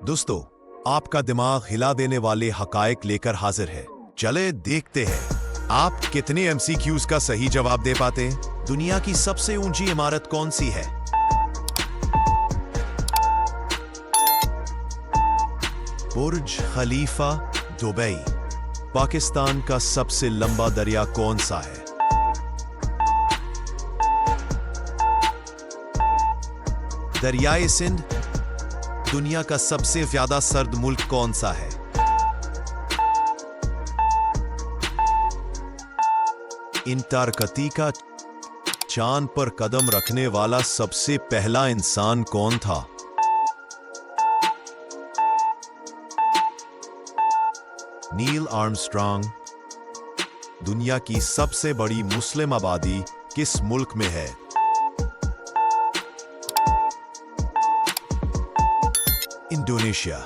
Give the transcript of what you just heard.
दोस्तों, आपका दिमाग हिला देने वाले हकायक लेकर हाजिर है। चले देखते हैं आप कितने एमसीक्यूज का सही जवाब दे पाते हैं। दुनिया की सबसे ऊंची इमारत कौन सी है? बुर्ज खलीफा, दुबई। पाकिस्तान का सबसे लंबा दरिया कौन सा है? दरियाए सिंध। दुनिया का सबसे ज्यादा सर्द मुल्क कौन सा है? अंटार्कटिका। चांद पर कदम रखने वाला सबसे पहला इंसान कौन था? Neil Armstrong. दुनिया की सबसे बड़ी मुस्लिम आबादी किस मुल्क में है? इंडोनेशिया।